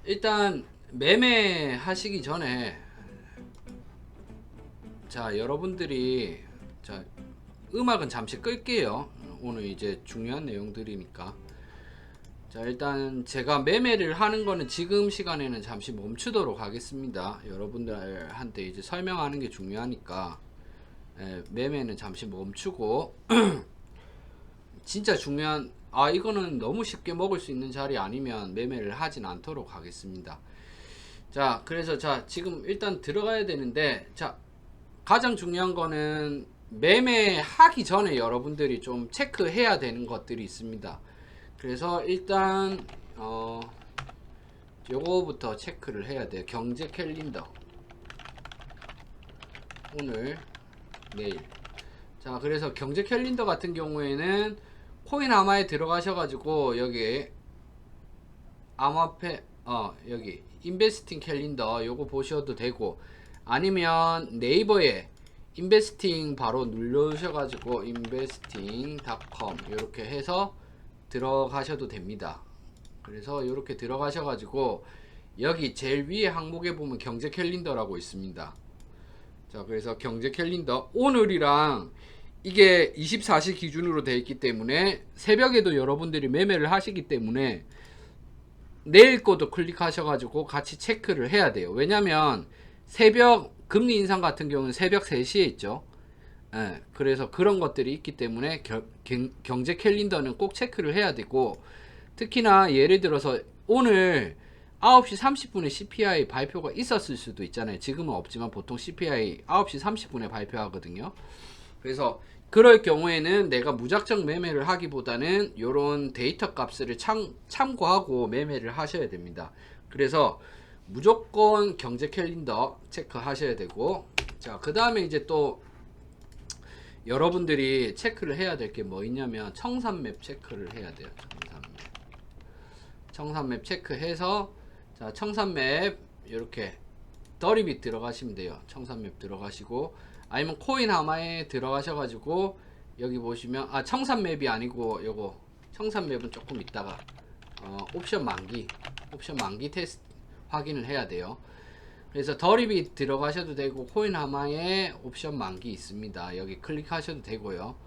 일단 매매 하시기 전에 자 여러분들이 자 음악은 잠시 끌게요. 오늘 이제 중요한 내용들이니까. 자 일단 제가 매매를 하는 거는 지금 시간에는 잠시 멈추도록 하겠습니다. 여러분들한테 이제 설명하는 게 중요하니까 매매는 잠시 멈추고 진짜 중요한 이거는 너무 쉽게 먹을 수 있는 자리 아니면 매매를 하진 않도록 하겠습니다. 자 그래서 자 지금 일단 들어가야 되는데 자 가장 중요한 거는 매매하기 전에 여러분들이 좀 체크해야 되는 것들이 있습니다. 그래서 일단 요거부터 체크를 해야 돼요. 경제 캘린더 오늘 내일. 자 그래서 경제 캘린더 같은 경우에는 코인 아마에 들어가셔가지고 여기 암호화폐 여기 인베스팅 캘린더 요거 보셔도 되고, 아니면 네이버에 인베스팅 바로 눌러주셔가지고 investing.com 이렇게 해서 들어가셔도 됩니다. 그래서 이렇게 들어가셔가지고 여기 제일 위에 항목에 보면 경제 캘린더라고 있습니다. 자 그래서 경제 캘린더 오늘이랑 이게 24시 기준으로 되어 있기 때문에 새벽에도 여러분들이 매매를 하시기 때문에 내일 거도 클릭하셔가지고 같이 체크를 해야 돼요. 왜냐면 새벽 금리 인상 같은 경우는 새벽 3시에 있죠. 그래서 그런 것들이 있기 때문에 경제 캘린더는 꼭 체크를 해야 되고, 특히나 예를 들어서 오늘 9시 30분에 CPI 발표가 있었을 수도 있잖아요. 지금은 없지만 보통 CPI 9시 30분에 발표하거든요. 그래서 그럴 경우에는 내가 무작정 매매를 하기보다는 요런 데이터 값을 참고하고 매매를 하셔야 됩니다. 그래서 무조건 경제 캘린더 체크 하셔야 되고, 자 그 다음에 이제 또 여러분들이 체크를 해야 될 게 뭐 있냐면 청산맵 체크를 해야 돼요. 청산맵 체크해서 자 청산맵 이렇게 더리빗 들어가시면 돼요. 청산맵 들어가시고, 아니면 코인 하마에 들어가셔가지고 여기 보시면 청산맵이 아니고 요거 청산맵은 조금 있다가 옵션 만기 테스트 확인을 해야 돼요. 그래서 더리빗 들어가셔도 되고 코인 하마에 옵션 만기 있습니다. 여기 클릭하셔도 되고요.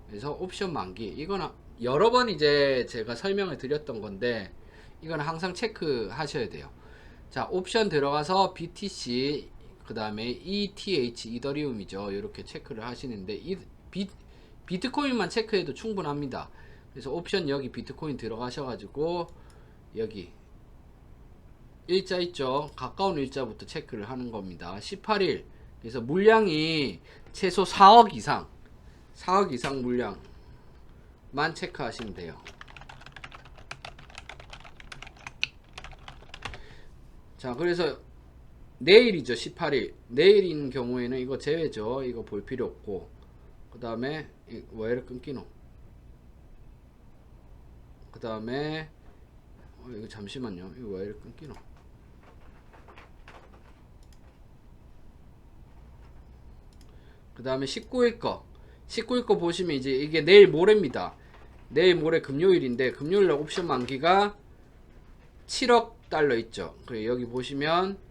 그래서 옵션 만기 이거는 여러 번 이제 제가 설명을 드렸던 건데 이거는 항상 체크 하셔야 돼요. 자 옵션 들어가서 BTC 그 다음에 ETH 이더리움이죠. 이렇게 체크를 하시는데 비트코인만 체크해도 충분합니다. 그래서 옵션 여기 비트코인 들어가셔가지고 여기 일자 있죠. 가까운 일자부터 체크를 하는 겁니다. 18일 그래서 물량이 최소 4억 이상 물량만 체크하시면 돼요. 자 그래서 내일이죠. 18일 내일인 경우에는 이거 제외죠. 이거 볼 필요 없고, 그 다음에 와이를 끊기노. 그 다음에 이거 잠시만요. 이거 와이를 끊기노. 그 다음에 19일 거 보시면 이제 이게 내일 모레입니다. 내일 모레 금요일인데 금요일날 옵션 만기가 7억 달러 있죠. 그리고 여기 보시면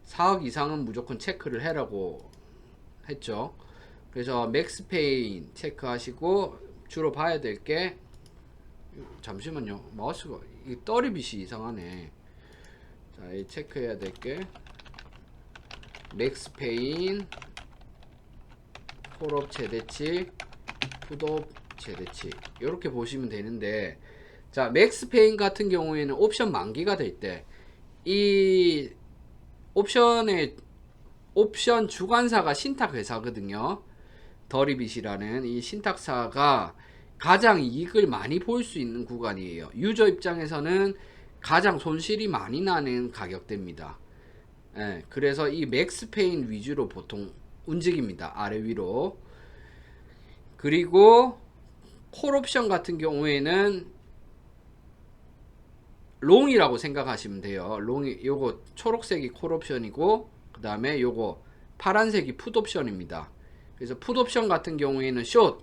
4억 이상은 무조건 체크를 해라고 했죠. 그래서 맥스페인 체크하시고, 주로 봐야 될 게 잠시만요. 마우스가 이 떠리빗이 이상하네. 자, 이 체크해야 될 게 맥스페인, 콜업 최대치, 풋업 최대치 이렇게 보시면 되는데, 자 맥스페인 같은 경우에는 옵션 만기가 될 때 이 옵션 주관사가 신탁 회사거든요. 더리빗이라는 이 신탁사가 가장 이익을 많이 볼 수 있는 구간이에요. 유저 입장에서는 가장 손실이 많이 나는 가격대입니다. 그래서 이 맥스페인 위주로 보통 움직입니다. 아래 위로. 그리고 콜옵션 같은 경우에는 롱이라고 생각하시면 돼요. 롱이 요거 초록색이 콜옵션이고, 그 다음에 요거 파란색이 풋옵션입니다. 그래서 풋옵션 같은 경우에는 숏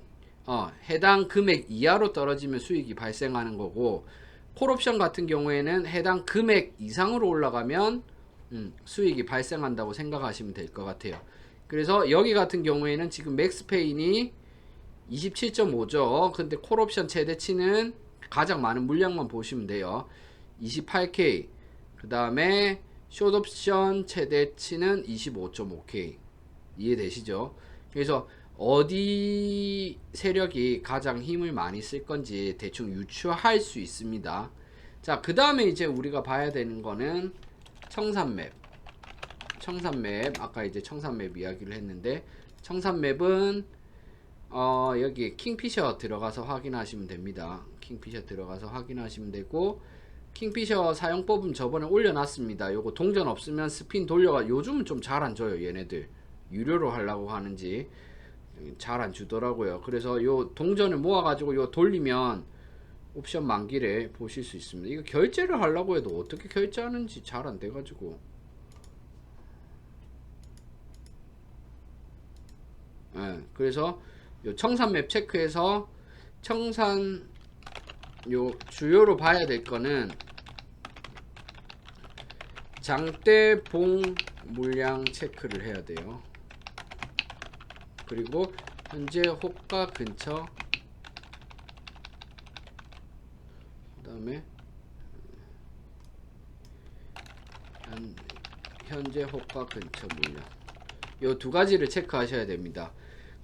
해당 금액 이하로 떨어지면 수익이 발생하는 거고, 콜옵션 같은 경우에는 해당 금액 이상으로 올라가면 수익이 발생한다고 생각하시면 될 것 같아요. 그래서 여기 같은 경우에는 지금 맥스페인이 27.5죠. 근데 콜옵션 최대치는 가장 많은 물량만 보시면 돼요. 28K. 그 다음에 숏옵션 최대치는 25.5K. 이해되시죠? 그래서 어디 세력이 가장 힘을 많이 쓸 건지 대충 유추할 수 있습니다. 자, 그 다음에 이제 우리가 봐야 되는 거는 청산맵. 청산맵. 아까 이제 청산맵 이야기를 했는데, 청산맵은 여기 킹피셔 들어가서 확인하시면 됩니다. 킹피셔 들어가서 확인하시면 되고, 킹피셔 사용법은 저번에 올려놨습니다. 요거 동전 없으면 스핀 돌려가, 요즘은 좀 잘 안 줘요. 얘네들 유료로 하려고 하는지 잘 안 주더라고요. 그래서 요 동전을 모아가지고 요 돌리면 옵션 만기를 보실 수 있습니다. 이거 결제를 하려고 해도 어떻게 결제하는지 잘 안 돼가지고, 그래서 요 청산 맵 체크해서 청산 요 주요로 봐야 될 거는 장대 봉 물량 체크를 해야 돼요. 그리고 현재 호가 근처, 그 다음에 현재 호가 근처 물량, 요 두 가지를 체크하셔야 됩니다.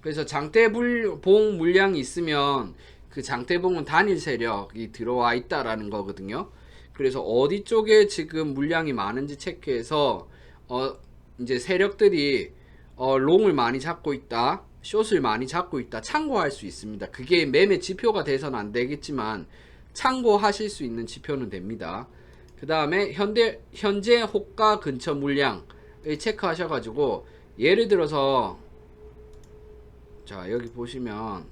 그래서 장대봉 물량이 있으면 그 장대봉은 단일 세력이 들어와 있다라는 거거든요. 그래서 어디 쪽에 지금 물량이 많은지 체크해서 이제 세력들이 롱을 많이 잡고 있다, 숏을 많이 잡고 있다 참고할 수 있습니다. 그게 매매 지표가 돼서는 안 되겠지만 참고하실 수 있는 지표는 됩니다. 그 다음에 현재 호가 근처 물량을 체크하셔가지고, 예를 들어서 자 여기 보시면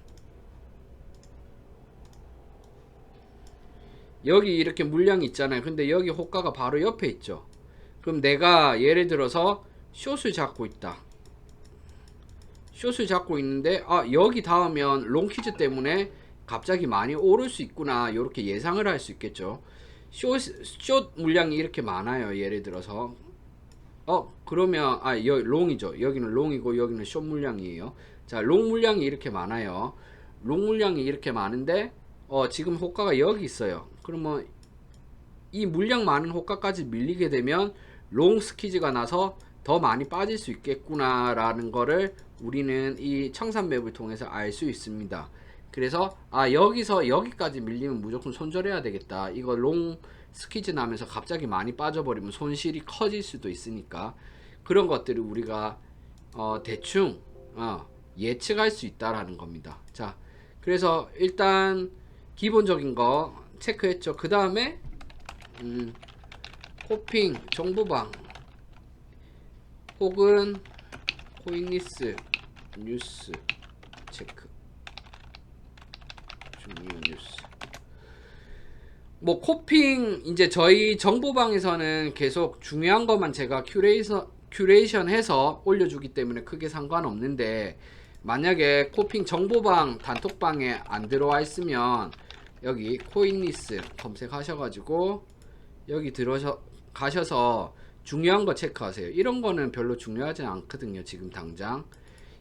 여기 이렇게 물량이 있잖아요. 근데 여기 호가가 바로 옆에 있죠. 그럼 내가 예를 들어서 숏을 잡고 있다. 숏을 잡고 있는데 여기 닿으면 롱키즈 때문에 갑자기 많이 오를 수 있구나, 이렇게 예상을 할 수 있겠죠. 숏 물량이 이렇게 많아요. 예를 들어서 그러면 여기 롱이죠. 여기는 롱이고 여기는 숏 물량이에요. 자, 롱 물량이 이렇게 많아요. 롱 물량이 이렇게 많은데 지금 호가가 여기 있어요. 그러면 이 물량 많은 호가까지 밀리게 되면 롱 스키즈가 나서 더 많이 빠질 수 있겠구나 라는 거를 우리는 이 청산맵을 통해서 알 수 있습니다. 그래서 여기서 여기까지 밀리면 무조건 손절해야 되겠다, 이거 롱 스키즈 나면서 갑자기 많이 빠져버리면 손실이 커질 수도 있으니까, 그런 것들을 우리가 대충 예측할 수 있다라는 겁니다. 자, 그래서 일단 기본적인 거 체크했죠. 그 다음에 코핑 정보방 혹은 코인리스 뉴스 체크, 중요 뉴스. 뭐 코핑 이제 저희 정보방에서는 계속 중요한 것만 제가 큐레이션 해서 올려주기 때문에 크게 상관없는데, 만약에 코핑 정보방 단톡방에 안 들어와 있으면 여기 코인리스 검색하셔가지고 여기 가셔서 중요한 거 체크하세요. 이런 거는 별로 중요하지 않거든요. 지금 당장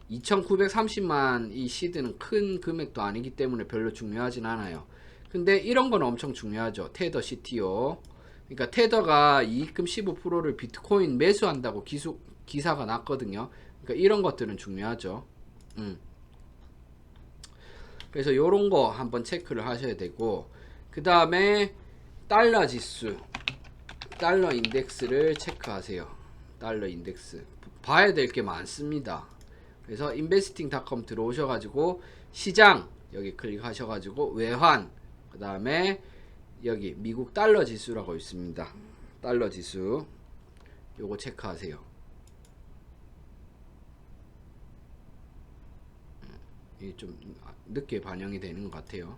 2930만 이 시드는 큰 금액도 아니기 때문에 별로 중요하진 않아요. 근데 이런 건 엄청 중요하죠. 테더 CTO. 그러니까 테더가 이익금 15%를 비트코인 매수한다고 기사가 났거든요. 그러니까 이런 것들은 중요하죠. 그래서 요런 거 한번 체크를 하셔야 되고, 그 다음에 달러 지수, 달러 인덱스를 체크하세요. 달러 인덱스 봐야 될 게 많습니다. 그래서 investing.com 들어오셔가지고 시장 여기 클릭하셔가지고 외환, 그 다음에 여기 미국 달러 지수라고 있습니다. 달러 지수 요거 체크하세요. 이게 좀 늦게 반영이 되는 것 같아요.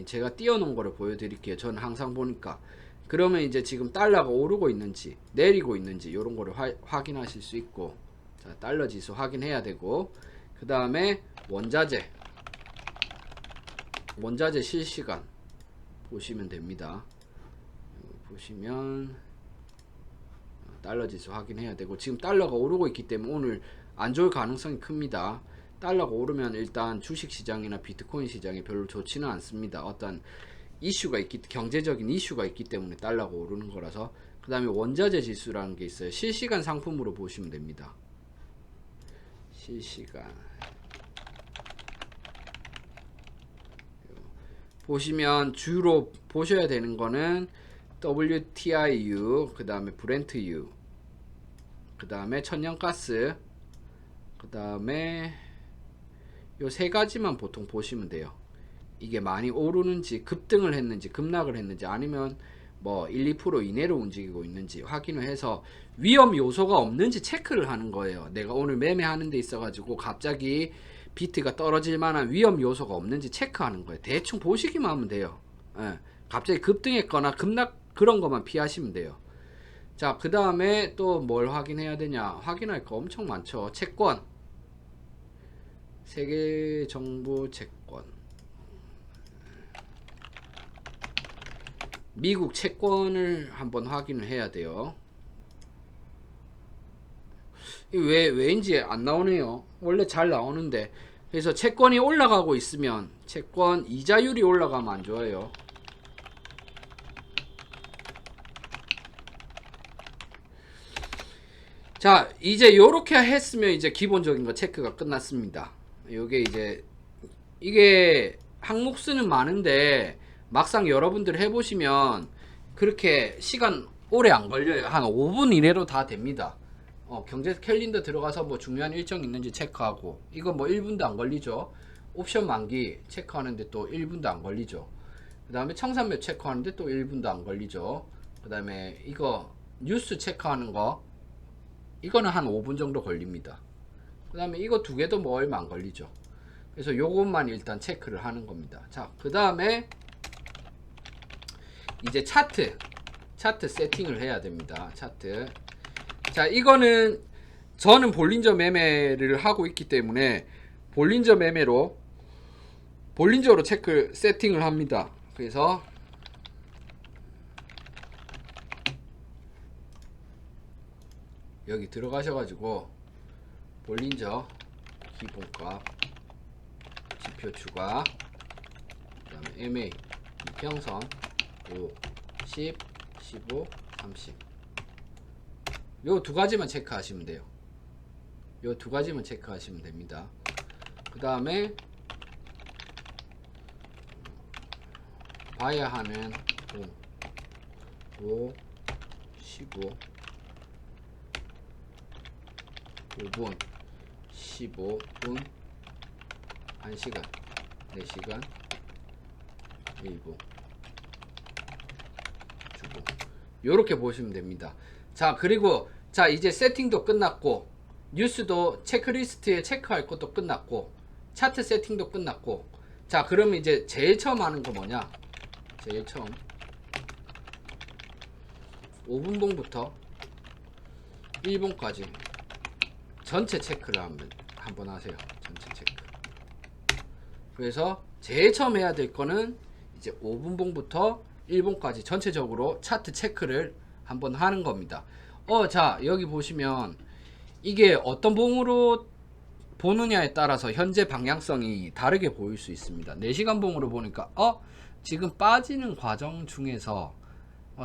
제가 띄워놓은 거를 보여드릴게요. 저는 항상 보니까. 그러면 이제 지금 달러가 오르고 있는지 내리고 있는지 이런 거를 확인하실 수 있고, 자, 달러 지수 확인해야 되고, 그 다음에 원자재 실시간 보시면 됩니다. 보시면 달러 지수 확인해야 되고, 지금 달러가 오르고 있기 때문에 오늘 안 좋을 가능성이 큽니다. 달러가 오르면 일단 주식시장이나 비트코인 시장이 별로 좋지는 않습니다. 어떤 경제적인 이슈가 있기 때문에 달러가 오르는 거라서. 그 다음에 원자재 지수라는 게 있어요. 실시간 상품으로 보시면 됩니다. 실시간 보시면 주로 보셔야 되는 거는 WTIU, 그 다음에 브렌트유, 그 다음에 천연가스, 그 다음에 요 세 가지만 보통 보시면 돼요. 이게 많이 오르는지, 급등을 했는지, 급락을 했는지, 아니면 뭐 1, 2% 이내로 움직이고 있는지 확인을 해서 위험 요소가 없는지 체크를 하는 거예요. 내가 오늘 매매하는 데 있어 가지고 갑자기 비트가 떨어질 만한 위험 요소가 없는지 체크하는 거예요. 대충 보시기만 하면 돼요. 예, 갑자기 급등했거나 급락 그런 것만 피하시면 돼요. 자, 그 다음에 또 뭘 확인해야 되냐? 확인할 거 엄청 많죠. 채권, 세계 정부 채권, 미국 채권을 한번 확인을 해야 돼요. 왜인지 안 나오네요. 원래 잘 나오는데. 그래서 채권이 올라가고 있으면, 채권 이자율이 올라가면 안 좋아요. 자, 이제 요렇게 했으면 이제 기본적인 거 체크가 끝났습니다. 요게 이제, 이게 항목수는 많은데 막상 여러분들 해보시면 그렇게 시간 오래 안 걸려요. 한 5분 이내로 다 됩니다. 경제 캘린더 들어가서 뭐 중요한 일정 있는지 체크하고, 이거 뭐 1분도 안 걸리죠. 옵션 만기 체크하는데 또 1분도 안 걸리죠. 그 다음에 청산매 체크하는데 또 1분도 안 걸리죠. 그 다음에 이거 뉴스 체크하는 거, 이거는 한 5분 정도 걸립니다. 그 다음에 이거 두 개도 뭐 얼마 안 걸리죠. 그래서 요것만 일단 체크를 하는 겁니다. 자, 그 다음에 이제 차트 세팅을 해야 됩니다. 차트. 자, 이거는 저는 볼린저 매매를 하고 있기 때문에 볼린저로 체크 세팅을 합니다. 그래서 여기 들어가셔가지고 볼린저 기본값, 지표 추가, 그 다음에 MA 이평선 5, 10, 15, 30, 요 두 가지만 체크하시면 돼요. 요 두 가지만 체크하시면 됩니다. 그 다음에 봐야 하는 5, 15, 5분, 15분, 1시간, 4시간, 1분 주고, 요렇게 보시면 됩니다. 자, 그리고 자, 이제 세팅도 끝났고, 뉴스도 체크리스트에 체크할 것도 끝났고, 차트 세팅도 끝났고, 자, 그러면 이제 제일 처음 하는 거 뭐냐? 제일 처음 5분봉부터 1분까지 전체 체크를 한번 하세요. 전체 체크. 그래서 제일 처음 해야 될 거는 이제 5분봉부터 1분까지 전체적으로 차트 체크를 한번 하는 겁니다. 자, 여기 보시면 이게 어떤 봉으로 보느냐에 따라서 현재 방향성이 다르게 보일 수 있습니다. 4시간 봉으로 보니까 지금 빠지는 과정 중에서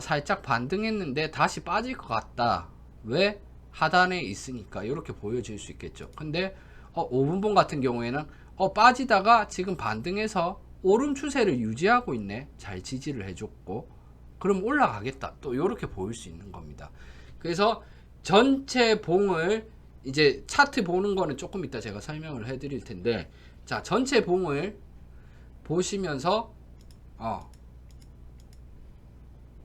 살짝 반등했는데 다시 빠질 것 같다. 왜? 하단에 있으니까 이렇게 보여질 수 있겠죠. 근데 5분봉 같은 경우에는 빠지다가 지금 반등해서 오름 추세를 유지하고 있네. 잘 지지를 해줬고, 그럼 올라가겠다. 또 이렇게 보일 수 있는 겁니다. 그래서 전체 봉을, 이제 차트 보는 거는 조금 이따 제가 설명을 해드릴 텐데, 자, 전체 봉을 보시면서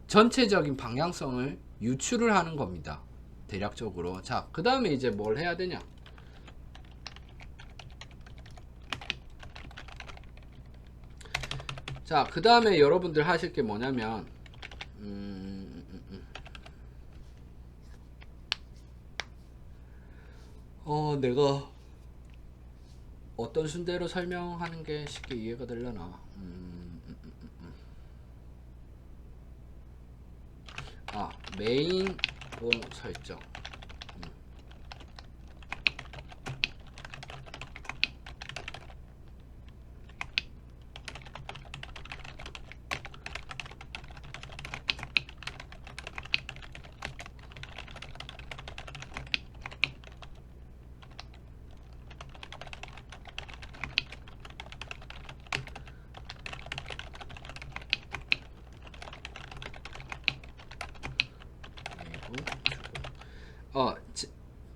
전체적인 방향성을 유추를 하는 겁니다. 대략적으로. 자, 그 다음에 이제 뭘 해야 되냐? 자, 그 다음에 여러분들 하실 게 뭐냐면, 내가 어떤 순대로 설명하는 게 쉽게 이해가 되려나? 메인 봉 설정.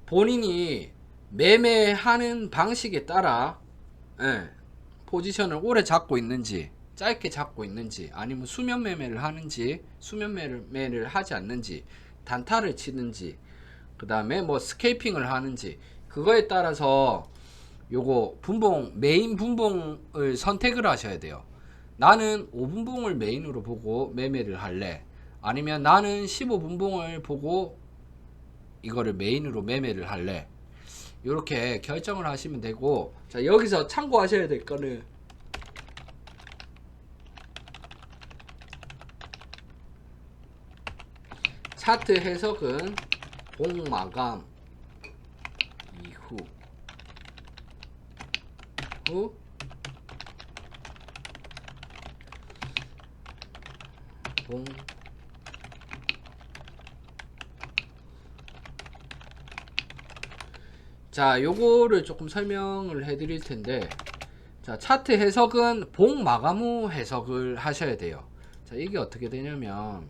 본인이 매매하는 방식에 따라 포지션을 오래 잡고 있는지 짧게 잡고 있는지 아니면 수면 매매를 하는지 수면 매매를 하지 않는지 단타를 치는지 그 다음에 뭐 스케이핑을 하는지 그거에 따라서 요거 분봉 메인 분봉을 선택을 하셔야 돼요. 나는 5분봉을 메인으로 보고 매매를 할래 아니면 나는 15분봉을 보고 이거를 메인으로 매매를 할래 이렇게 결정을 하시면 되고 자 여기서 참고하셔야 될 거는 차트 해석은 봉 마감 이후 봉 자 요거를 조금 설명을 해 드릴 텐데 자 차트 해석은 봉 마감 후 해석을 하셔야 돼요. 자 이게 어떻게 되냐면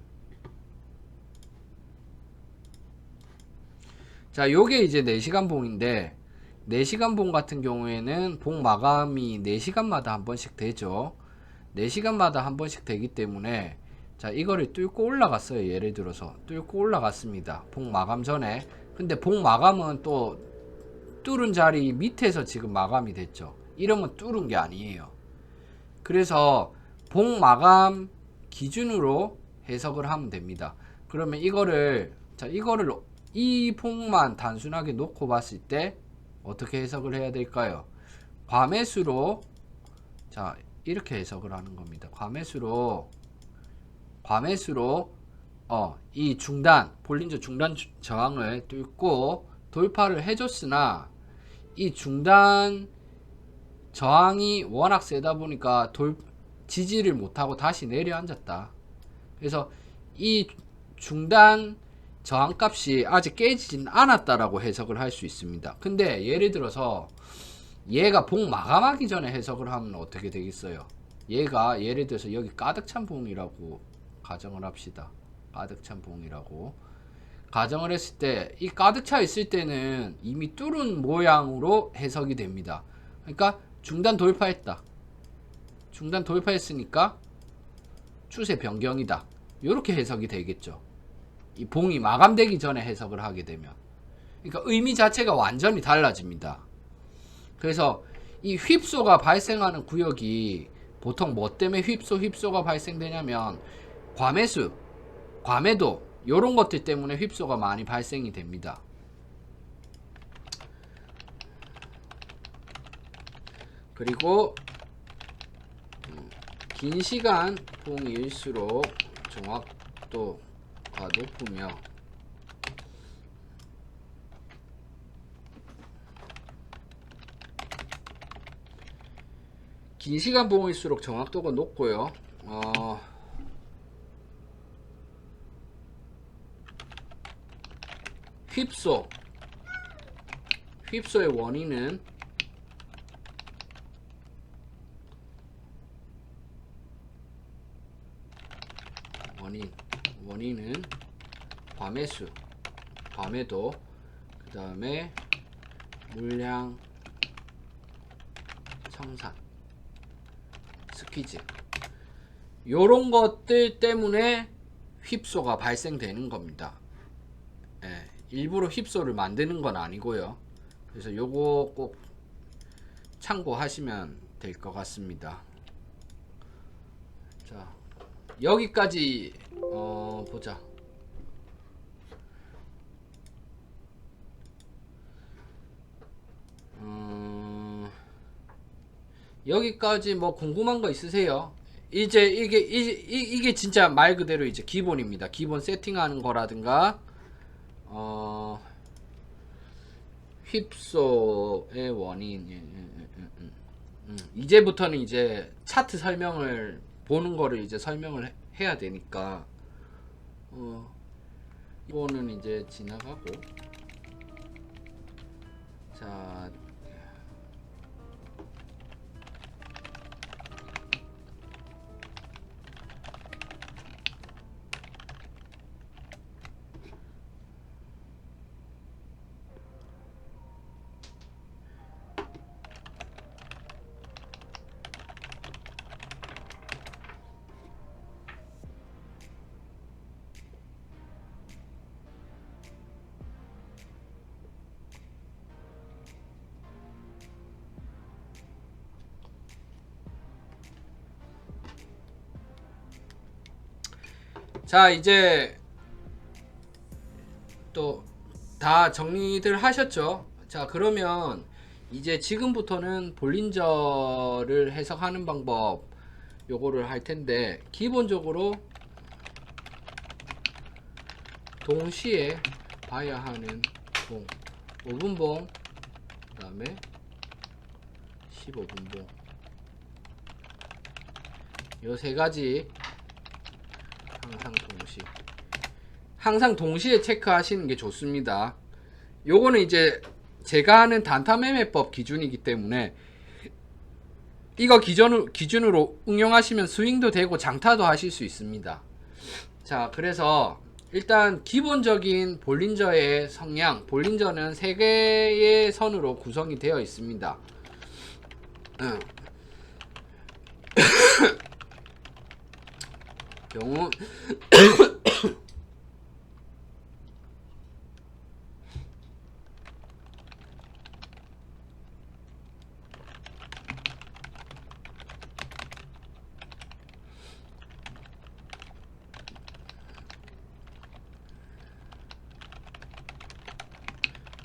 자 요게 이제 4시간 봉인데 4시간 봉 같은 경우에는 봉 마감이 4시간마다 한 번씩 되죠. 4시간마다 한 번씩 되기 때문에 자 이거를 뚫고 올라갔어요. 예를 들어서 뚫고 올라갔습니다. 봉 마감 전에. 근데 봉 마감은 또 뚫은 자리 밑에서 지금 마감이 됐죠. 이러면 뚫은 게 아니에요. 그래서 봉 마감 기준으로 해석을 하면 됩니다. 그러면 이거를 이 봉만 단순하게 놓고 봤을 때 어떻게 해석을 해야 될까요? 과매수로 자 이렇게 해석을 하는 겁니다. 과매수로 이 중단 볼린저 중단 저항을 뚫고 돌파를 해줬으나 이 중단 저항이 워낙 세다 보니까 지지를 못하고 다시 내려앉았다. 그래서 이 중단 저항값이 아직 깨지진 않았다라고 해석을 할 수 있습니다. 근데 예를 들어서 얘가 봉 마감하기 전에 해석을 하면 어떻게 되겠어요? 얘가 예를 들어서 여기 가득 찬 봉이라고 가정을 합시다. 가득 찬 봉이라고 가정을 했을 때 이 가득 차 있을 때는 이미 뚫은 모양으로 해석이 됩니다. 그러니까 중단 돌파했다. 중단 돌파했으니까 추세 변경이다. 이렇게 해석이 되겠죠. 이 봉이 마감되기 전에 해석을 하게 되면 그러니까 의미 자체가 완전히 달라집니다. 그래서 이 휩소가 발생하는 구역이 보통 뭐 때문에 휩소가 발생되냐면 과매수, 과매도 요런 것들 때문에 휩소가 많이 발생이 됩니다. 그리고 긴 시간 봉일수록 정확도가 높으며 긴 시간 봉일수록 정확도가 높고요. 휩소의 원인은 과매도 그 다음에 물량 청산 스퀴즈 요런 것들 때문에 휩소가 발생되는 겁니다. 일부러 휩소를 만드는 건 아니고요. 그래서 요거 꼭 참고하시면 될 것 같습니다. 자 여기까지 보자. 여기까지 뭐 궁금한 거 있으세요? 이제 이게 진짜 말 그대로 이제 기본입니다. 기본 세팅하는 거라든가 휩소의 원인. 이제부터는 이제 차트 설명을 보는 거를 이제 설명을 해야 되니까 이거는 이제 지나가고. 자, 자, 이제 또 다 정리들 하셨죠? 자, 그러면 이제 지금부터는 볼린저를 해석하는 방법 요거를 할 텐데, 기본적으로 동시에 봐야 하는 봉, 5분 봉, 그 다음에 15분 봉, 요 세 가지 항상 동시에 체크하시는 게 좋습니다. 요거는 이제 제가 하는 단타 매매법 기준이기 때문에 이거 기준으로 응용하시면 스윙도 되고 장타도 하실 수 있습니다. 자, 그래서 일단 기본적인 볼린저의 성향, 볼린저는 3개의 선으로 구성이 되어 있습니다. 경우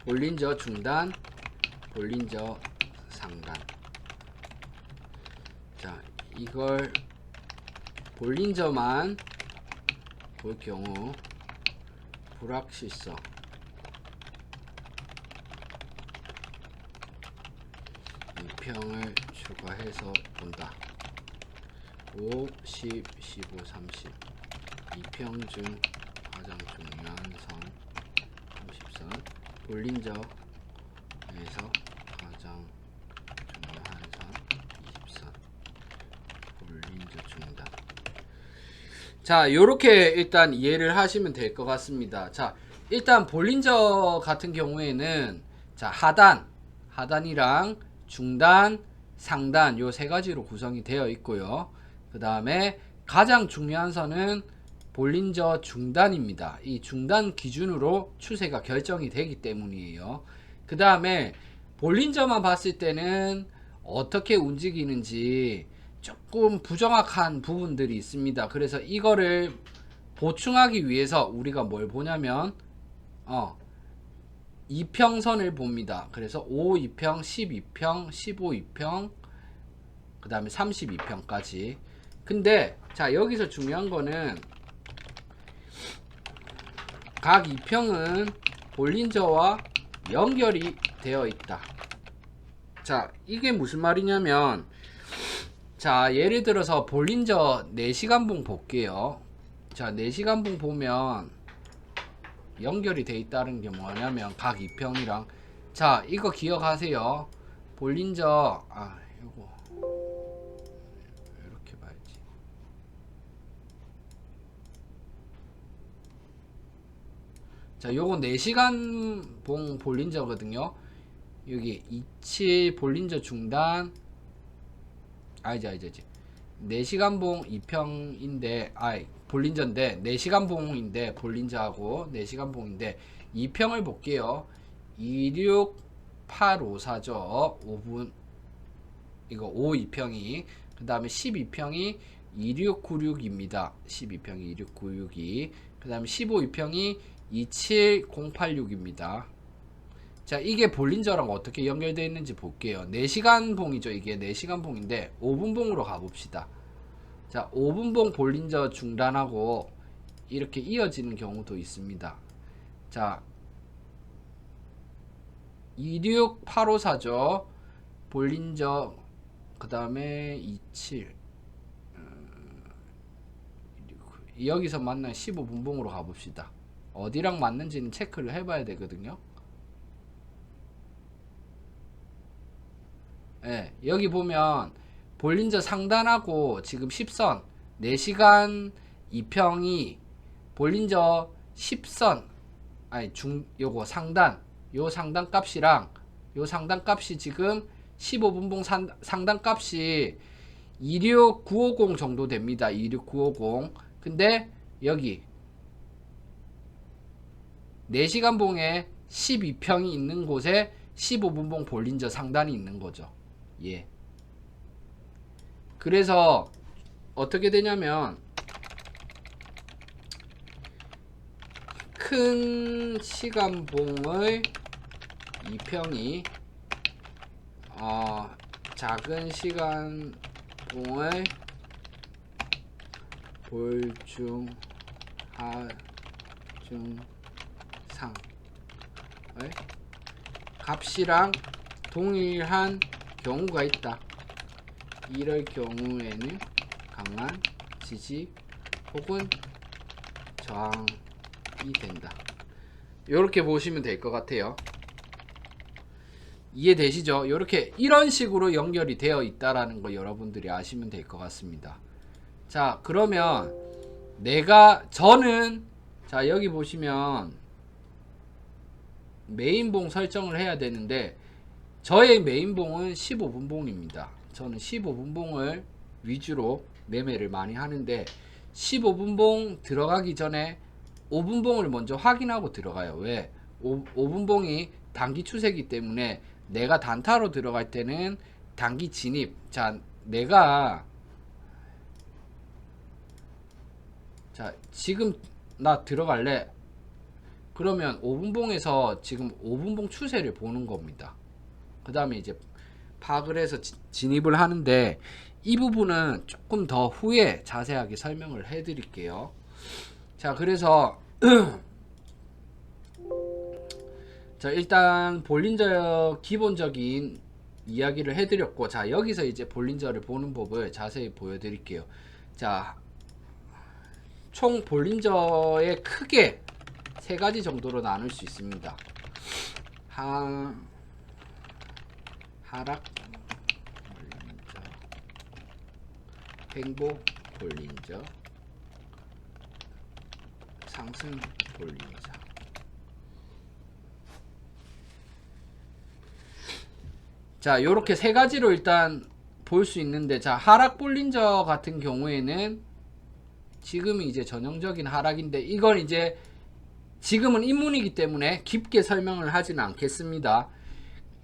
볼린저 중단, 볼린저 상단. 자, 이걸 볼린저만 볼 경우 불확실성, 이평을 추가해서 본다. 5, 10, 15, 30 이평 중 가장 중요한 선 30선, 볼린저에서 가장 중요한 선 20선, 볼린저 중단. 자, 요렇게 일단 이해를 하시면 될 것 같습니다. 자, 일단 볼린저 같은 경우에는 자, 하단이랑 중단, 상단 요 세 가지로 구성이 되어 있고요. 그 다음에 가장 중요한 선은 볼린저 중단입니다. 이 중단 기준으로 추세가 결정이 되기 때문이에요. 그 다음에 볼린저만 봤을 때는 어떻게 움직이는지 조금 부정확한 부분들이 있습니다. 그래서 이거를 보충하기 위해서 우리가 뭘 보냐면 이평선을 봅니다. 그래서 5 2평, 12평, 15 2평, 그 다음에 32평까지. 근데 자, 여기서 중요한 거는 각 2평은 볼린저와 연결이 되어 있다. 자, 이게 무슨 말이냐면, 자, 예를 들어서 볼린저 4시간봉 볼게요. 자, 4시간봉 보면 연결이 돼 있다는 게 뭐냐면 각 2평이랑, 자, 이거 기억하세요. 볼린저 요거 이렇게 봐야지. 자, 요거 4시간 봉 볼린저거든요. 여기 27 볼린저 중단, 알지 4시간 봉 2평인데 볼린저인데 4시간 봉인데, 볼린저하고 4시간 봉인데 2평을 볼게요. 26854죠 5분, 이거 5 2평이. 그 다음에 12평이 2696입니다 12평이 2696이. 그 다음에 15 2평이 27086입니다 자, 이게 볼린저랑 어떻게 연결되어 있는지 볼게요. 4시간 봉이죠. 이게 4시간 봉인데 5분 봉으로 가봅시다. 자, 5분 봉 볼린저 중단하고 이렇게 이어지는 경우도 있습니다. 자, 26854죠. 볼린저 그 다음에 27 여기서 만난 15분봉으로 가봅시다. 어디랑 맞는지는 체크를 해봐야 되거든요. 예, 여기 보면 볼린저 상단하고 지금 10선 4시간 2평이 볼린저 10선 아니 요거 상단 요 상단 값이랑 요 상단 값이 지금 15분봉 상단 값이 26950 정도 됩니다. 26950. 근데 여기 4시간 봉에 12평이 있는 곳에 15분봉 볼린저 상단이 있는 거죠. 예. 그래서 어떻게 되냐면 큰 시간봉의 2평이 작은 시간봉의 볼중 하중 상의 값이랑 동일한 경우가 있다. 이럴 경우에는 강한 지지 혹은 저항이 된다. 이렇게 보시면 될 것 같아요. 이해되시죠? 이렇게 이런 식으로 연결이 되어 있다라는 거 여러분들이 아시면 될 것 같습니다. 자, 그러면 저는 자, 여기 보시면 메인봉 설정을 해야 되는데 저의 메인봉은 15분봉입니다. 저는 15분봉을 위주로 매매를 많이 하는데 15분봉 들어가기 전에 5분봉을 먼저 확인하고 들어가요. 왜? 5분봉이 단기 추세이기 때문에 내가 단타로 들어갈 때는 단기 진입. 자, 지금 나 들어갈래. 그러면 5분봉에서 지금 5분봉 추세를 보는 겁니다. 그 다음에 이제 파악을 해서 진입을 하는데 이 부분은 조금 더 후에 자세하게 설명을 해 드릴게요. 자, 그래서 자, 일단 볼린저 기본적인 이야기를 해드렸고, 자, 여기서 이제 볼린저를 보는 법을 자세히 보여드릴게요. 자, 총 볼린저의 크게 3가지 정도로 나눌 수 있습니다. 하락 볼린저, 횡보 볼린저, 상승 볼린저. 자, 요렇게 3가지로 일단 볼 수 있는데, 자, 하락 볼린저 같은 경우에는 지금이 이제 전형적인 하락인데, 이건 이제 지금은 입문이기 때문에 깊게 설명을 하지는 않겠습니다.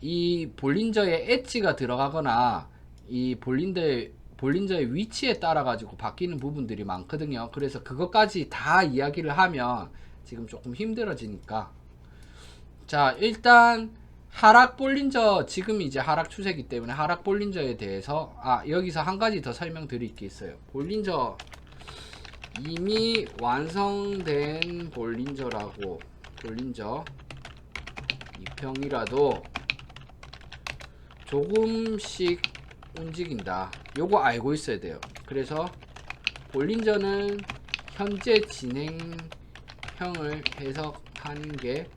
이 볼린저에 엣지가 들어가거나 이 볼린저의 위치에 따라 가지고 바뀌는 부분들이 많거든요. 그래서 그것까지 다 이야기를 하면 지금 조금 힘들어지니까, 자, 일단 하락 볼린저, 지금 이제 하락 추세이기 때문에 하락 볼린저에 대해서 여기서 한 가지 더 설명드릴 게 있어요. 볼린저 이미 완성된 볼린저라고, 볼린저 2평이라도 조금씩 움직인다. 요거 알고 있어야 돼요. 그래서 볼린저는 현재 진행형을 해석하는 게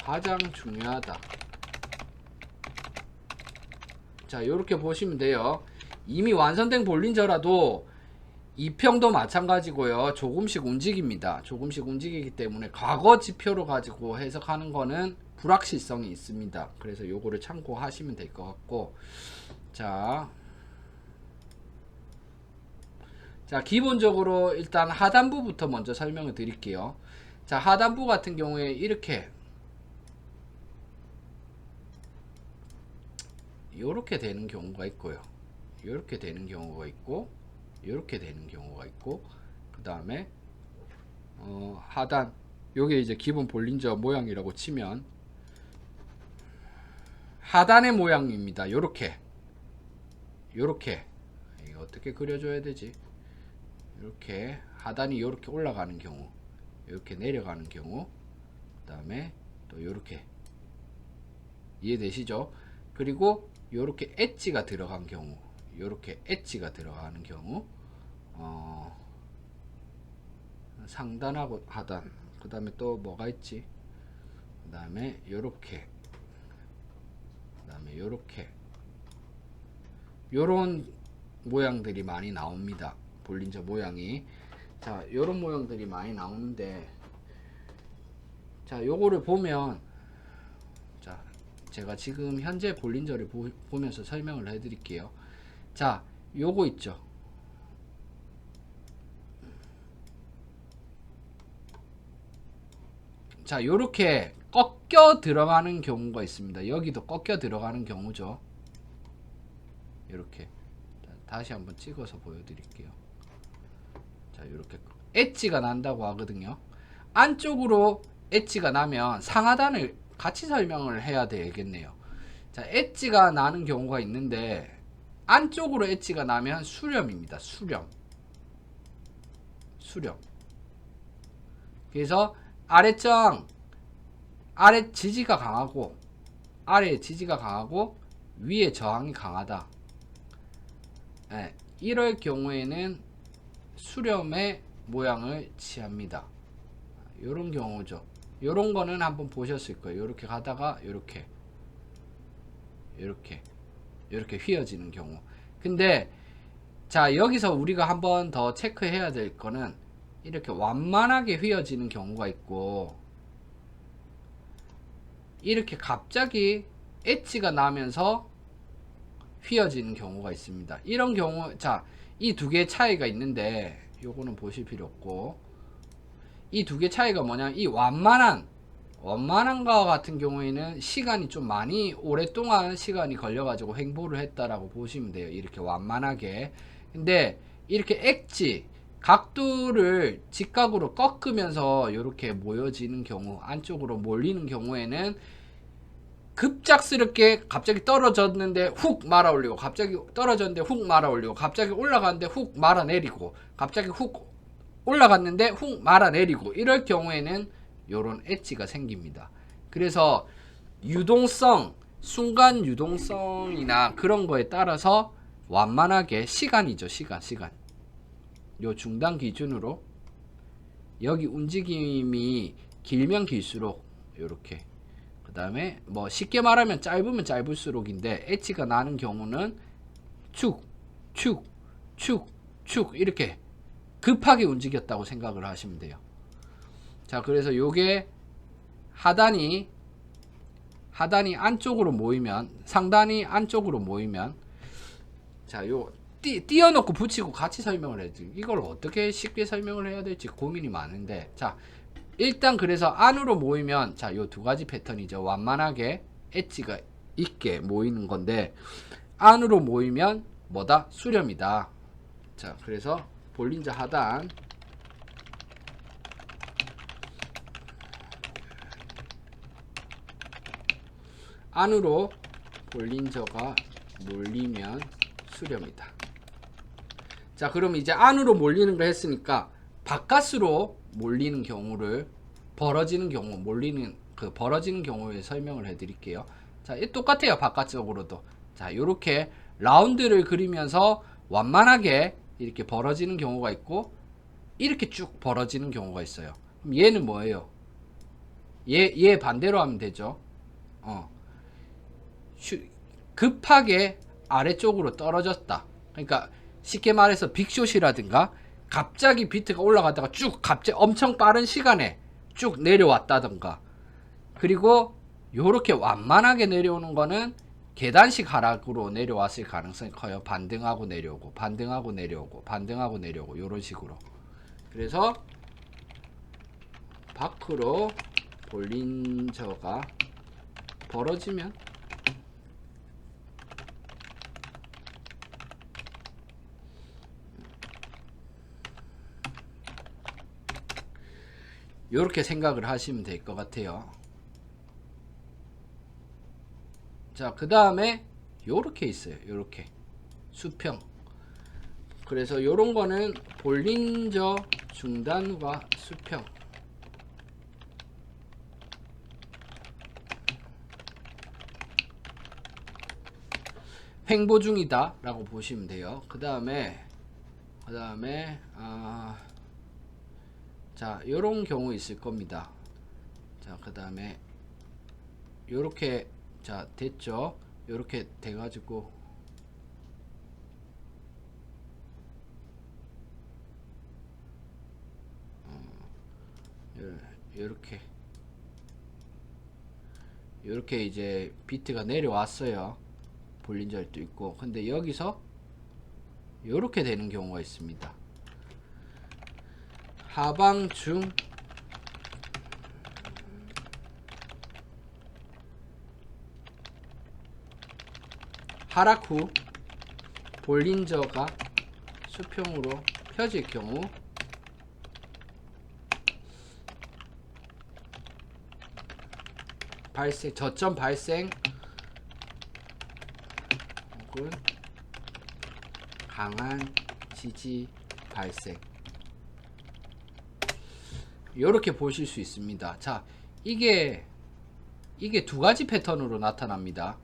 가장 중요하다. 자, 요렇게 보시면 돼요. 이미 완성된 볼린저라도 2평도 마찬가지고요. 조금씩 움직입니다. 조금씩 움직이기 때문에 과거 지표로 가지고 해석하는 거는 불확실성이 있습니다. 그래서 요거를 참고하시면 될 것 같고, 자, 기본적으로 일단 하단부부터 먼저 설명을 드릴게요. 자, 하단부 같은 경우에 이렇게 요렇게 되는 경우가 있고요. 요렇게 되는 경우가 있고, 요렇게 되는 경우가 있고, 그 다음에 하단, 요게 이제 기본 볼린저 모양이라고 치면, 하단의 모양입니다. 요렇게 이거 어떻게 그려줘야 되지? 이렇게 하단이 요렇게 올라가는 경우, 이렇게 내려가는 경우, 그 다음에 또 요렇게, 이해되시죠? 그리고 요렇게 엣지가 들어간 경우, 요렇게 엣지가 들어가는 경우, 상단하고 하단, 그 다음에 또 뭐가 있지? 그 다음에 요렇게, 그 다음에 요렇게, 요런 모양들이 많이 나옵니다. 볼린저 모양이. 자, 요런 모양들이 많이 나오는데, 자, 요거를 보면, 자, 제가 지금 현재 볼린저를 보면서 설명을 해 드릴게요. 자, 요거 있죠. 자, 요렇게 꺾여 들어가는 경우가 있습니다. 여기도 꺾여 들어가는 경우죠. 이렇게 다시 한번 찍어서 보여드릴게요. 자, 이렇게 엣지가 난다고 하거든요. 안쪽으로 엣지가 나면 상하단을 같이 설명을 해야 되겠네요. 자, 엣지가 나는 경우가 있는데 안쪽으로 엣지가 나면 수렴입니다. 수렴. 그래서 아래정, 아래 지지가 강하고 아래 지지가 강하고 위에 저항이 강하다. 네, 이럴 경우에는 수렴의 모양을 취합니다. 요런 경우죠. 요런 거는 한번 보셨을 거예요. 요렇게 가다가 요렇게 휘어지는 경우. 근데 자, 여기서 우리가 한번 더 체크해야 될 거는 이렇게 완만하게 휘어지는 경우가 있고, 이렇게 갑자기 엣지가 나면서 휘어지는 경우가 있습니다. 이런 경우, 자, 이 두 개의 차이가 있는데 요거는 보실 필요 없고, 이 두 개 차이가 뭐냐, 이 완만한 거 같은 경우에는 시간이 좀 많이 오랫동안 시간이 걸려가지고 횡보를 했다라고 보시면 돼요. 이렇게 완만하게. 근데 이렇게 엣지, 각도를 직각으로 꺾으면서 이렇게 모여지는 경우, 안쪽으로 몰리는 경우에는 급작스럽게 갑자기 떨어졌는데 훅 말아 올리고, 갑자기 떨어졌는데 훅 말아 올리고, 갑자기 올라갔는데 훅 말아 내리고, 갑자기 훅 올라갔는데 훅 말아 내리고, 이럴 경우에는 요런 엣지가 생깁니다. 그래서 유동성, 순간 유동성이나 그런 거에 따라서 완만하게 시간이죠. 시간. 요 중단 기준으로 여기 움직임이 길면 길수록 요렇게, 그 다음에 뭐 쉽게 말하면 짧으면 짧을수록인데, 엣지가 나는 경우는 축 이렇게 급하게 움직였다고 생각을 하시면 돼요. 자, 그래서 요게 하단이 안쪽으로 모이면, 상단이 안쪽으로 모이면, 자, 요 띄워놓고 붙이고 같이 설명을 해야지. 이걸 어떻게 쉽게 설명을 해야 될지 고민이 많은데, 자, 일단 그래서 안으로 모이면, 자, 요 두 가지 패턴이죠. 완만하게 엣지가 있게 모이는 건데, 안으로 모이면 뭐다? 수렴이다. 자, 그래서 볼린저 하단, 안으로 볼린저가 몰리면 수렴이다. 자, 그럼 이제 안으로 몰리는 걸 했으니까 바깥으로 몰리는 경우를, 벌어지는 경우에 설명을 해 드릴게요. 자, 똑같아요. 바깥쪽으로도. 자, 요렇게 라운드를 그리면서 완만하게 이렇게 벌어지는 경우가 있고, 이렇게 쭉 벌어지는 경우가 있어요. 그럼 얘는 뭐예요? 얘 반대로 하면 되죠. 급하게 아래쪽으로 떨어졌다. 그러니까 쉽게 말해서 빅숏이라든가 갑자기 비트가 올라가다가 쭉 갑자기 엄청 빠른 시간에 쭉 내려왔다든가, 그리고 요렇게 완만하게 내려오는 거는 계단식 하락으로 내려왔을 가능성이 커요. 반등하고 내려오고, 반등하고 내려오고, 반등하고 내려오고, 요런 식으로. 그래서 밖으로 볼린저가 벌어지면 요렇게 생각을 하시면 될 것 같아요. 자, 그 다음에 요렇게 있어요. 요렇게 수평. 그래서 요런 거는 볼린저 중단과 수평. 횡보 중이다 라고 보시면 돼요. 그 다음에 자, 요런 경우 있을 겁니다. 자, 그 다음에 요렇게, 자, 됐죠? 요렇게 돼가지고 요렇게 이제 비트가 내려왔어요. 볼린저도 있고. 근데 여기서 요렇게 되는 경우가 있습니다. 하방 중 하락 후 볼린저가 수평으로 펴질 경우 발생, 저점 발생 혹은 강한 지지 발생, 이렇게 보실 수 있습니다. 자, 이게 두 가지 패턴으로 나타납니다.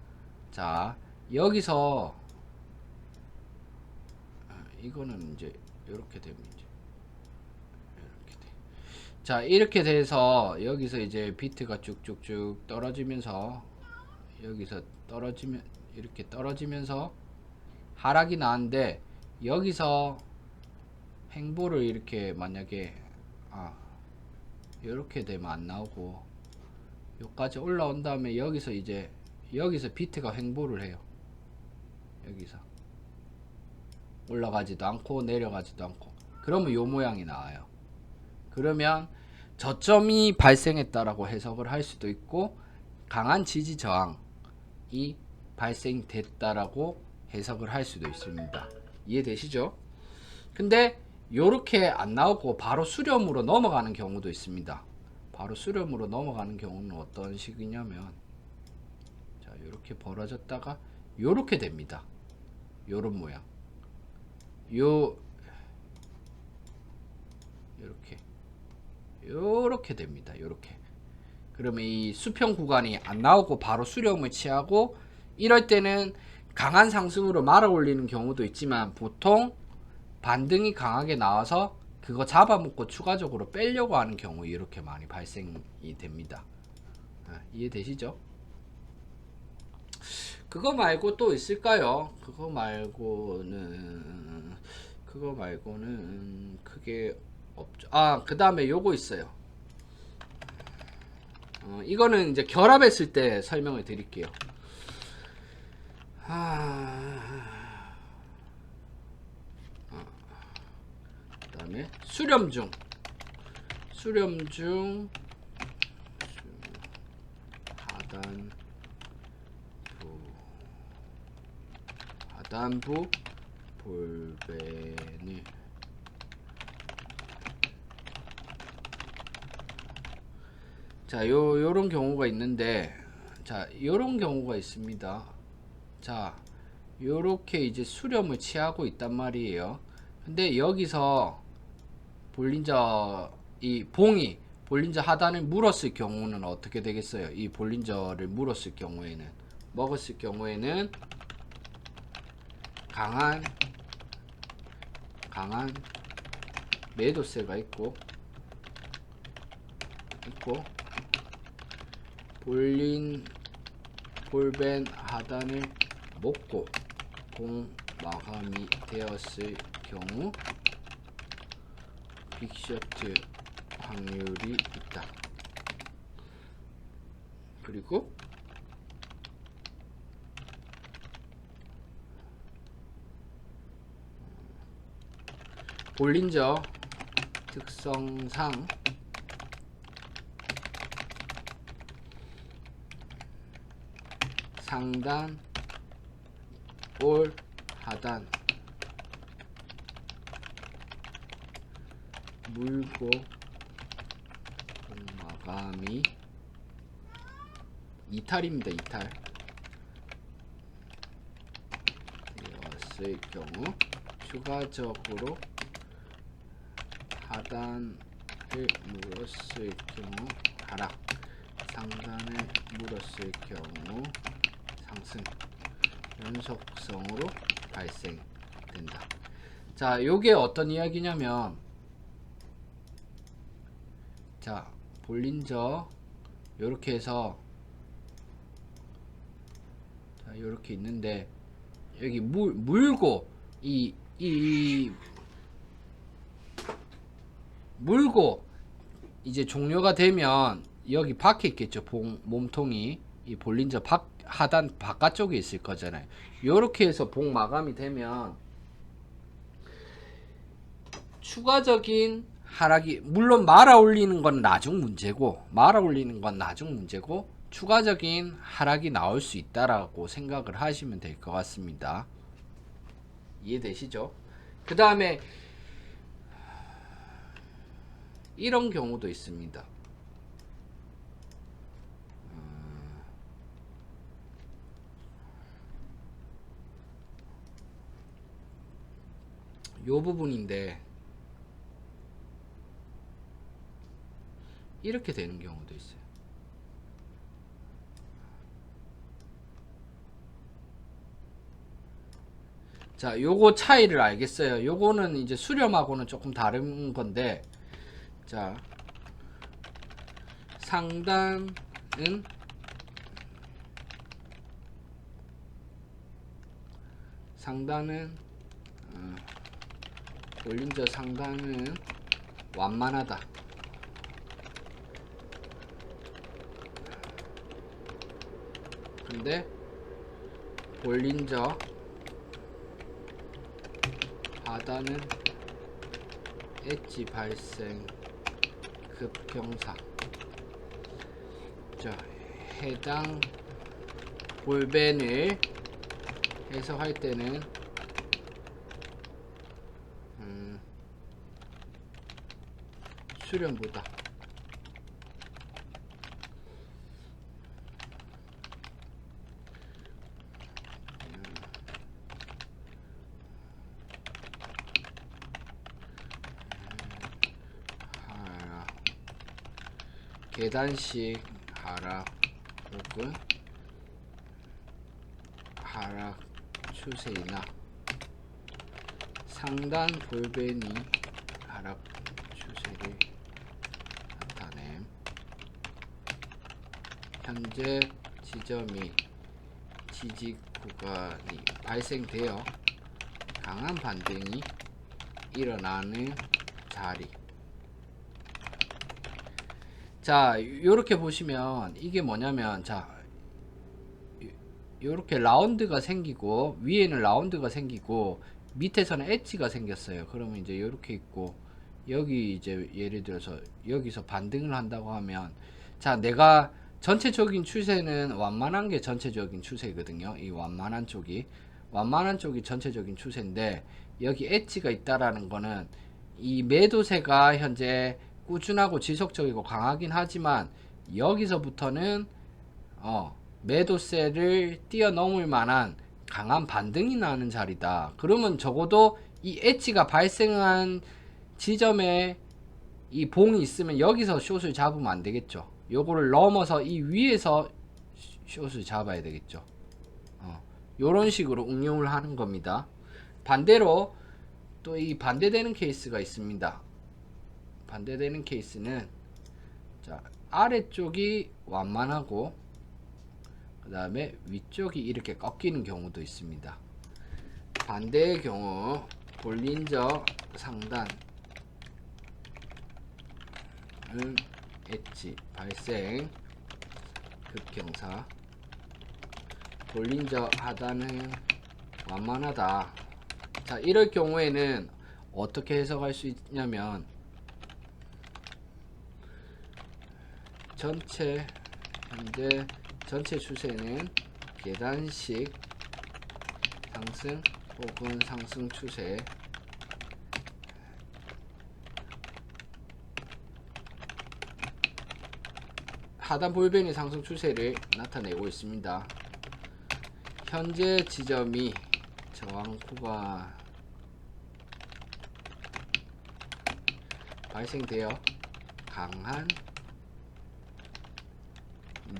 자, 여기서 이거는 이제 이렇게 되면 이렇게 돼. 자, 이렇게 돼서 여기서 이제 비트가 쭉쭉쭉 떨어지면서 여기서 떨어지면 이렇게 떨어지면서 하락이 나는데, 여기서 횡보를 이렇게 만약에 이렇게 되면 안 나오고 여기까지 올라온 다음에 여기서 비트가 횡보를 해요. 여기서 올라가지도 않고 내려가지도 않고, 그러면 요 모양이 나와요. 그러면 저점이 발생했다라고 해석을 할 수도 있고, 강한 지지 저항이 발생됐다라고 해석을 할 수도 있습니다. 이해되시죠? 근데 요렇게 안 나오고 바로 수렴으로 넘어가는 경우도 있습니다. 바로 수렴으로 넘어가는 경우는 어떤 식이냐면, 자, 요렇게 벌어졌다가 요렇게 됩니다. 요런 모양. 요렇게 됩니다. 요렇게. 그러면 이 수평 구간이 안 나오고 바로 수렴을 취하고, 이럴 때는 강한 상승으로 말아 올리는 경우도 있지만, 보통 반등이 강하게 나와서 그거 잡아먹고 추가적으로 빼려고 하는 경우 이렇게 많이 발생이 됩니다. 이해되시죠? 그거 말고 또 있을까요? 그거 말고는 크게 없죠. 그 다음에 요거 있어요. 이거는 이제 결합했을 때 설명을 드릴게요. 그 다음에 수렴 중 하단부 볼벤을, 자, 요런 경우가 있는데, 자, 요런 경우가 있습니다. 자, 요렇게 이제 수렴을 취하고 있단 말이에요. 근데 여기서 이 봉이 볼린저 하단을 물었을 경우는 어떻게 되겠어요? 이 볼린저를 물었을 경우에는, 먹었을 경우에는 강한 매도세가 있고 볼벤 하단을 먹고 공 마감이 되었을 경우 빅셔트 확률이 있다. 그리고 볼린저 특성상 상단 올 하단 물고 마감이 이탈입니다. 이탈. 물었을 경우, 추가적으로 하단을 물었을 경우 하락, 상단을 물었을 경우 상승, 연속성으로 발생된다. 자, 요게 어떤 이야기냐면, 자, 볼린저 요렇게 해서, 자, 요렇게 있는데, 여기 물고 물고 이제 종료가 되면 여기 밖에 있겠죠. 몸통이 이 볼린저 하단 바깥쪽에 있을 거잖아요. 요렇게 해서 봉 마감이 되면 추가적인 하락이, 물론 말아 올리는 건 나중 문제고 추가적인 하락이 나올 수 있다라고 생각을 하시면 될 것 같습니다. 이해되시죠? 그 다음에 이런 경우도 있습니다. 요 부분인데 이렇게 되는 경우도 있어요. 자, 요거 차이를 알겠어요. 요거는 이제 수렴하고는 조금 다른 건데, 자, 상단은 볼린저 상단은 완만하다. 근데 볼린저 하단은 엣지 발생 급경사. 자, 해당 볼벤을 해석할 때는 수렴보다 하락, 계단식 하락 혹은 하락 추세이나 상단 볼벤이 하락 추세를 나타냄. 현재 지점이 지지 구간이 발생되어 강한 반등이 일어나는 자리. 자, 요렇게 보시면 이게 뭐냐면, 자, 요렇게 라운드가 생기고 위에는 라운드가 생기고 밑에서는 엣지가 생겼어요. 그러면 이제 요렇게 있고 여기 이제 예를 들어서 여기서 반등을 한다고 하면, 자, 내가 전체적인 추세는 완만한 게 전체적인 추세거든요. 이 완만한 쪽이 전체적인 추세인데, 여기 엣지가 있다라는 거는 이 매도세가 현재 꾸준하고 지속적이고 강하긴 하지만 여기서부터는 매도세를 뛰어넘을 만한 강한 반등이 나는 자리다. 그러면 적어도 이 엣지가 발생한 지점에 이 봉이 있으면 여기서 숏을 잡으면 안 되겠죠. 요거를 넘어서 이 위에서 숏을 잡아야 되겠죠. 요런 식으로 응용을 하는 겁니다. 반대로 또 이 반대되는 케이스가 있습니다. 반대되는 케이스는, 자, 아래쪽이 완만하고 그 다음에 위쪽이 이렇게 꺾이는 경우도 있습니다. 반대의 경우 볼린저 상단은 엣지 발생 급경사, 볼린저 하단은 완만하다. 자, 이럴 경우에는 어떻게 해석할 수 있냐면, 현재 전체 추세는 계단식 상승 혹은 상승 추세, 하단 볼벤이 상승 추세를 나타내고 있습니다. 현재 지점이 저항코가 발생되어 강한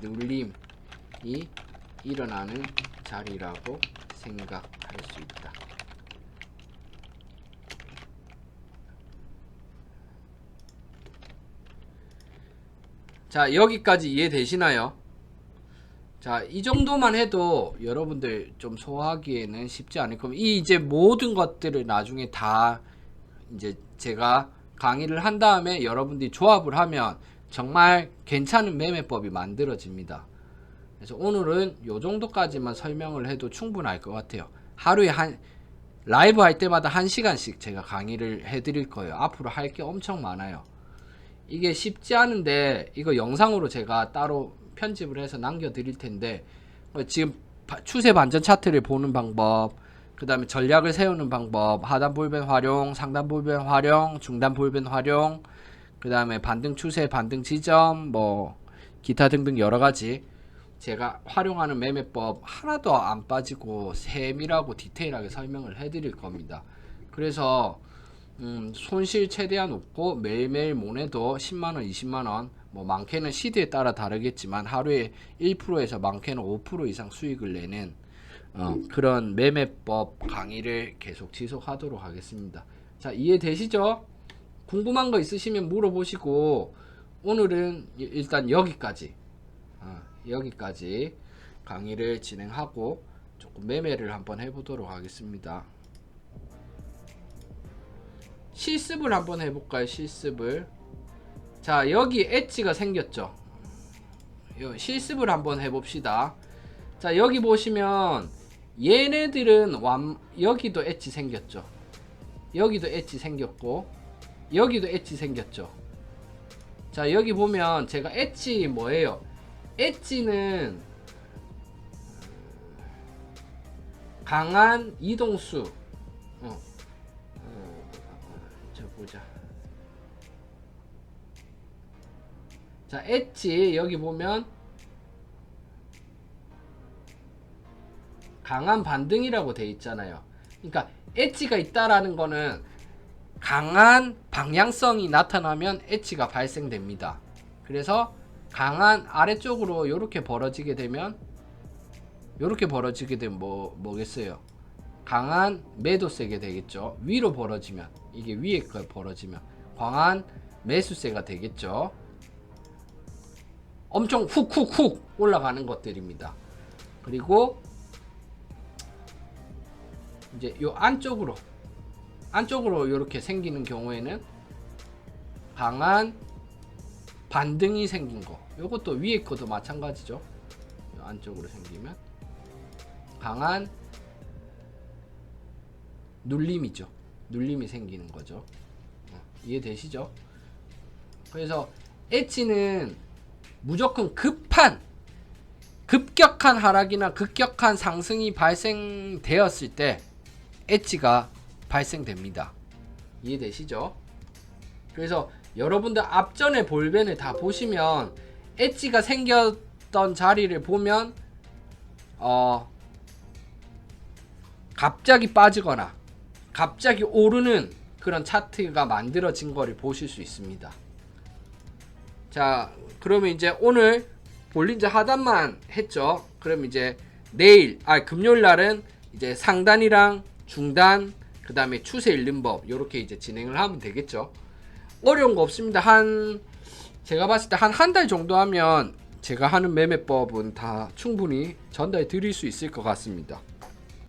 눌림이 일어나는 자리라고 생각할 수 있다. 자, 여기까지 이해되시나요? 자, 이 정도만 해도 여러분들 좀 소화하기에는 쉽지 않을 겁니다. 이 이제 모든 것들을 나중에 다 이제 제가 강의를 한 다음에 여러분들이 조합을 하면 정말 괜찮은 매매법이 만들어집니다. 그래서 오늘은 요 정도까지만 설명을 해도 충분할 것 같아요. 하루에 라이브 할 때마다 1시간씩 제가 강의를 해드릴 거예요. 앞으로 할 게 엄청 많아요. 이게 쉽지 않은데 이거 영상으로 제가 따로 편집을 해서 남겨드릴 텐데, 지금 추세 반전 차트를 보는 방법, 그 다음에 전략을 세우는 방법, 하단 볼펜 활용, 상단 볼펜 활용, 중단 볼펜 활용, 그 다음에 반등 추세, 반등 지점, 뭐 기타 등등 여러가지 제가 활용하는 매매법 하나도 안 빠지고 세밀하고 디테일하게 설명을 해드릴 겁니다. 그래서 손실 최대한 없고 매일매일 모내도 10만원, 20만원, 뭐 많게는 시대에 따라 다르겠지만 하루에 1%에서 많게는 5% 이상 수익을 내는 그런 매매법 강의를 계속 지속하도록 하겠습니다. 자, 이해되시죠? 궁금한 거 있으시면 물어보시고, 오늘은 일단 여기까지 강의를 진행하고 조금 매매를 한번 해보도록 하겠습니다. 실습을 한번 해볼까요? 실습을. 자, 여기 엣지가 생겼죠. 실습을 한번 해봅시다. 자, 여기 보시면 얘네들은 여기도 엣지 생겼죠. 여기도 엣지 생겼고 여기도 엣지 생겼죠. 자, 여기 보면 제가 엣지 뭐예요? 엣지는 강한 이동수. 보자. 자, 엣지 여기 보면 강한 반등이라고 돼 있잖아요. 그러니까 엣지가 있다라는 거는 강한 방향성이 나타나면 엣지가 발생됩니다. 그래서 강한 아래쪽으로 이렇게 벌어지게 되면 뭐겠어요? 강한 매도세가 되겠죠. 위로 벌어지면, 이게 위에 거 벌어지면 강한 매수세가 되겠죠. 엄청 훅훅훅 올라가는 것들입니다. 그리고 이제 요 안쪽으로 이렇게 생기는 경우에는 강한 반등이 생긴 거. 요것도 위에 것도 마찬가지죠. 요 안쪽으로 생기면 강한 눌림이죠. 눌림이 생기는 거죠. 이해되시죠? 그래서 엣지는 무조건 급격한 하락이나 급격한 상승이 발생되었을 때 엣지가 발생됩니다. 이해되시죠? 그래서 여러분들 앞전에 볼펜을 다 보시면 엣지가 생겼던 자리를 보면 갑자기 빠지거나 갑자기 오르는 그런 차트가 만들어진 거를 보실 수 있습니다. 자, 그러면 이제 오늘 볼린저 하단만 했죠. 그럼 이제 금요일 날은 이제 상단이랑 중단, 그 다음에 추세 읽는 법 요렇게 이제 진행을 하면 되겠죠. 어려운 거 없습니다. 제가 봤을 때 한 달 정도 하면 제가 하는 매매법은 다 충분히 전달해 드릴 수 있을 것 같습니다.